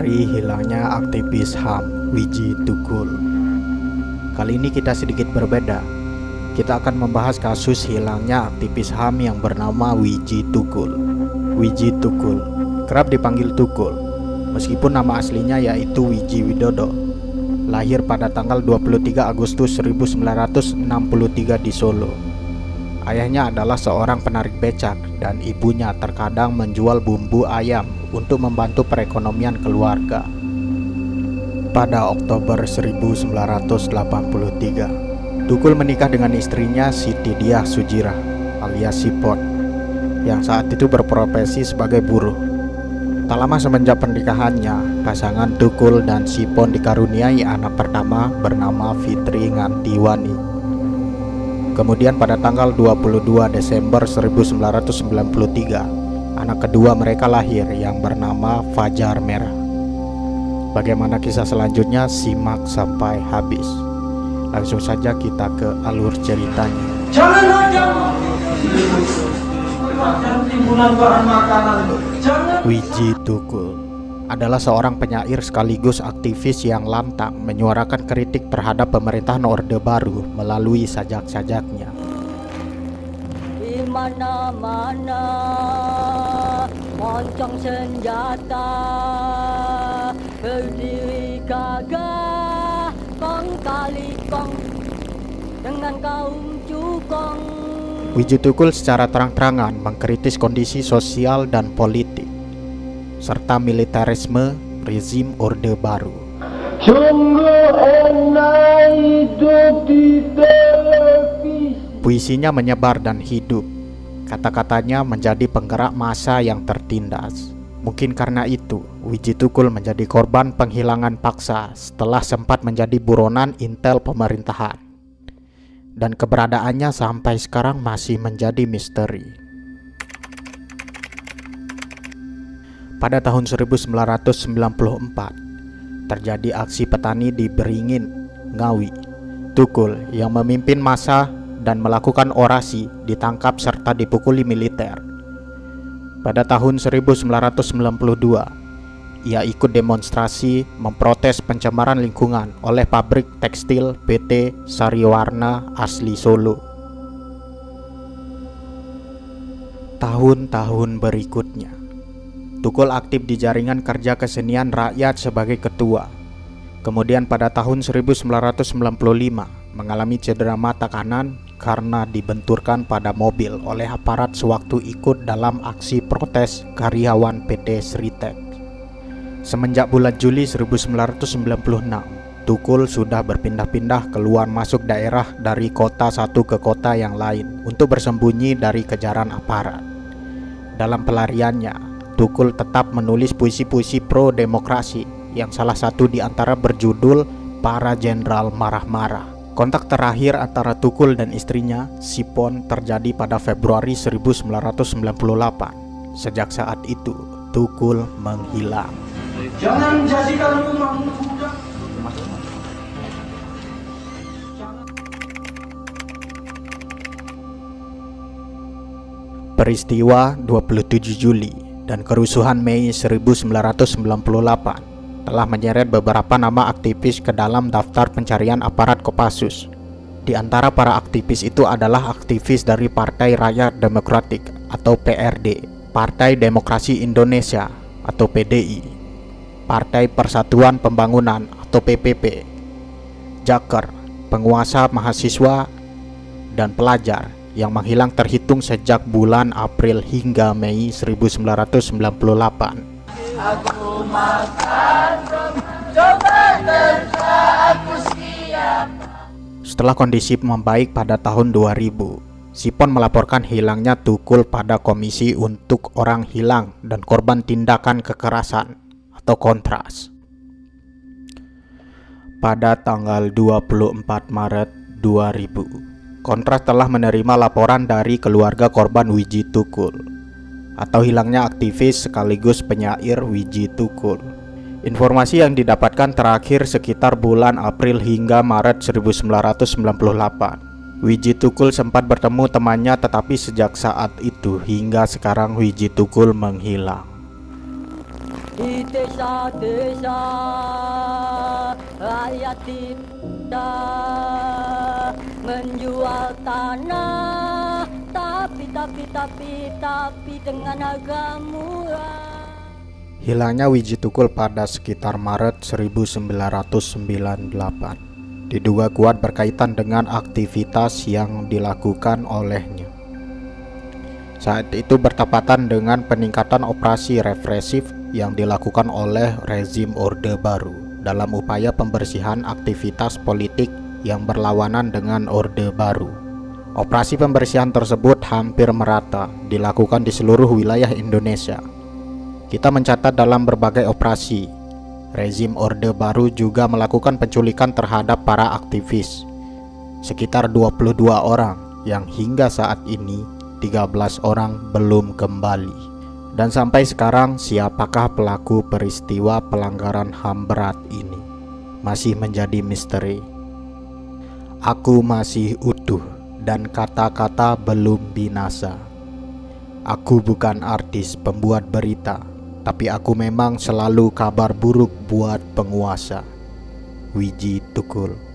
dari hilangnya aktivis HAM Wiji Tukul. Kali ini kita sedikit berbeda. Kita akan membahas kasus hilangnya aktivis HAM yang bernama Wiji Tukul. Wiji Tukul kerap dipanggil Tukul, meskipun nama aslinya yaitu Wiji Widodo. Lahir pada tanggal 23 Agustus 1963 di Solo. Ayahnya adalah seorang penarik becak dan ibunya terkadang menjual bumbu ayam untuk membantu perekonomian keluarga. Pada Oktober 1983, Tukul menikah dengan istrinya Siti Diah Sujirah alias Sipon, yang saat itu berprofesi sebagai buruh. Tak lama semenjak pernikahannya, pasangan Tukul dan Sipon dikaruniai anak pertama bernama Fitri Ngantiwani. Kemudian pada tanggal 22 Desember 1993, anak kedua mereka lahir yang bernama Fajar Merah. Bagaimana kisah selanjutnya? Simak sampai habis. Langsung saja kita ke alur ceritanya. Wiji Tukul adalah seorang penyair sekaligus aktivis yang lantang menyuarakan kritik terhadap pemerintahan Orde Baru melalui sajak-sajaknya. Di mana-mana moncong senjata, berdiri gagah kong kali kong dengan kaum cukong. Wiji Tukul secara terang-terangan mengkritis kondisi sosial dan politik serta militerisme rezim Orde Baru. Sungguh enak hidup di televisi. Puisinya menyebar dan hidup. Kata-katanya menjadi penggerak massa yang tertindas. Mungkin karena itu, Wiji Tukul menjadi korban penghilangan paksa setelah sempat menjadi buronan intel pemerintahan. Dan keberadaannya sampai sekarang masih menjadi misteri. Pada tahun 1994, terjadi aksi petani di Beringin, Ngawi. Tukul yang memimpin massa dan melakukan orasi ditangkap serta dipukuli militer. Pada tahun 1992, ia ikut demonstrasi memprotes pencemaran lingkungan oleh pabrik tekstil PT Sariwarna asli Solo. Tahun-tahun berikutnya, Tukul aktif di jaringan kerja kesenian rakyat sebagai ketua. Kemudian pada tahun 1995 mengalami cedera mata kanan karena dibenturkan pada mobil oleh aparat sewaktu ikut dalam aksi protes karyawan PT Sritek. Semenjak bulan Juli 1996, Tukul sudah berpindah-pindah keluar masuk daerah dari kota satu ke kota yang lain untuk bersembunyi dari kejaran aparat. Dalam pelariannya, Tukul tetap menulis puisi-puisi pro-demokrasi yang salah satu di antara berjudul Para Jenderal Marah-Marah. Kontak terakhir antara Tukul dan istrinya, Sipon, terjadi pada Februari 1998. Sejak saat itu, Tukul menghilang. Jangan jadikan rumahmu budak. Peristiwa 27 Juli dan kerusuhan Mei 1998 telah menyeret beberapa nama aktivis ke dalam daftar pencarian aparat Kopassus. Di antara para aktivis itu adalah aktivis dari Partai Rakyat Demokratik atau PRD, Partai Demokrasi Indonesia atau PDI, Partai Persatuan Pembangunan atau PPP, Jaker, penguasa mahasiswa dan pelajar yang menghilang terhitung sejak bulan April hingga Mei 1998. Aku makan coba aku siap. Setelah kondisi membaik pada tahun 2000, Sipon melaporkan hilangnya Tukul pada Komisi untuk Orang Hilang dan Korban Tindakan Kekerasan atau Kontras. Pada tanggal 24 Maret 2000, Kontras telah menerima laporan dari keluarga korban Wiji Tukul atau hilangnya aktivis sekaligus penyair Wiji Tukul. Informasi yang didapatkan terakhir sekitar bulan April hingga Maret 1998. Wiji Tukul sempat bertemu temannya, tetapi sejak saat itu hingga sekarang Wiji Tukul menghilang. di desa-desa rakyat tidak menjual tanah, tapi dengan harga murah. Hilangnya Wiji Tukul pada sekitar Maret 1998 diduga kuat berkaitan dengan aktivitas yang dilakukan olehnya. Saat itu bertepatan dengan peningkatan operasi represif yang dilakukan oleh rezim Orde Baru dalam upaya pembersihan aktivitas politik yang berlawanan dengan Orde Baru. Operasi pembersihan tersebut hampir merata dilakukan di seluruh wilayah Indonesia. Kita mencatat dalam berbagai operasi, rezim Orde Baru juga melakukan penculikan terhadap para aktivis, sekitar 22 orang yang hingga saat ini 13 orang belum kembali. Dan sampai sekarang siapakah pelaku peristiwa pelanggaran HAM berat ini masih menjadi misteri. Aku masih utuh dan kata-kata belum binasa. Aku bukan artis pembuat berita, tapi aku memang selalu kabar buruk buat penguasa. Wiji Tukul.